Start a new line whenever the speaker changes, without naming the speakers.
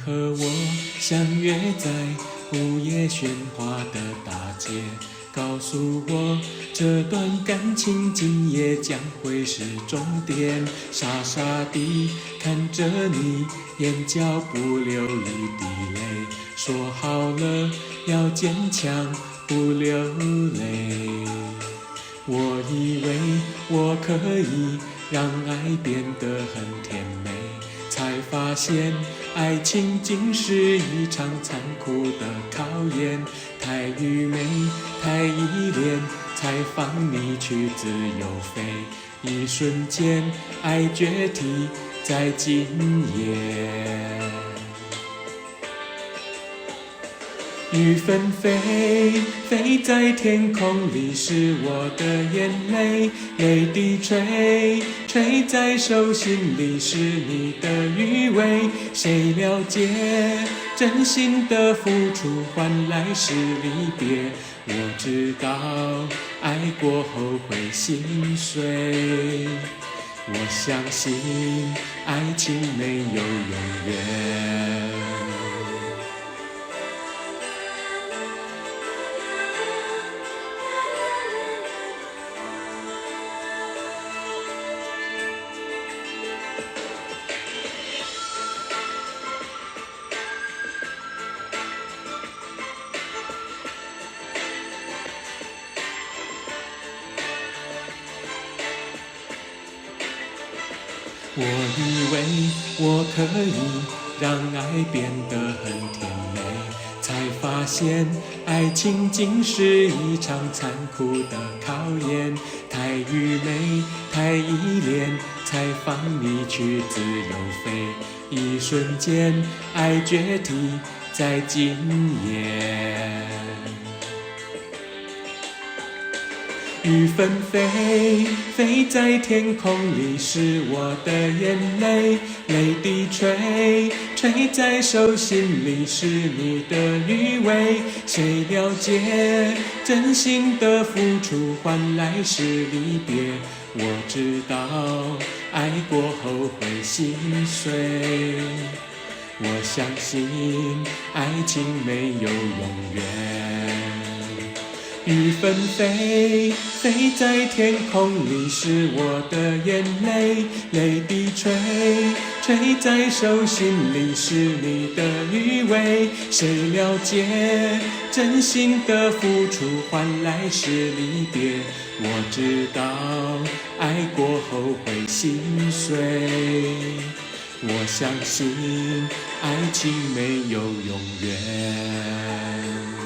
和我相约在午夜喧哗的大街，告诉我这段感情今夜将会是终点。傻傻地看着你，眼角不流一滴泪，说好了要坚强不流泪。我以为我可以让爱变得很甜美，才发现爱情竟是一场残酷的考验。太愚昧，太依恋，才放你去自由飞。一瞬间，爱决堤在今夜。雨纷飞，飞在天空里是我的眼泪，泪滴垂，垂在手心里是你的余味。谁了解真心的付出换来是离别？我知道爱过后会心碎，我相信爱情没有永远。我以为我可以让爱变得很甜美，才发现爱情竟是一场残酷的考验。太愚昧，太依恋，才放你去自由飞。一瞬间，爱决堤在今夜。雨纷飞，飞在天空里是我的眼泪，泪滴垂，垂在手心里是你的余味。谁了解真心的付出换来是离别？我知道爱过后会心碎，我相信爱情没有永远。雨纷飞，飞在天空里是我的眼泪，泪滴垂，垂在手心里是你的余味。谁了解真心的付出换来是离别？我知道爱过后会心碎，我相信爱情没有永远。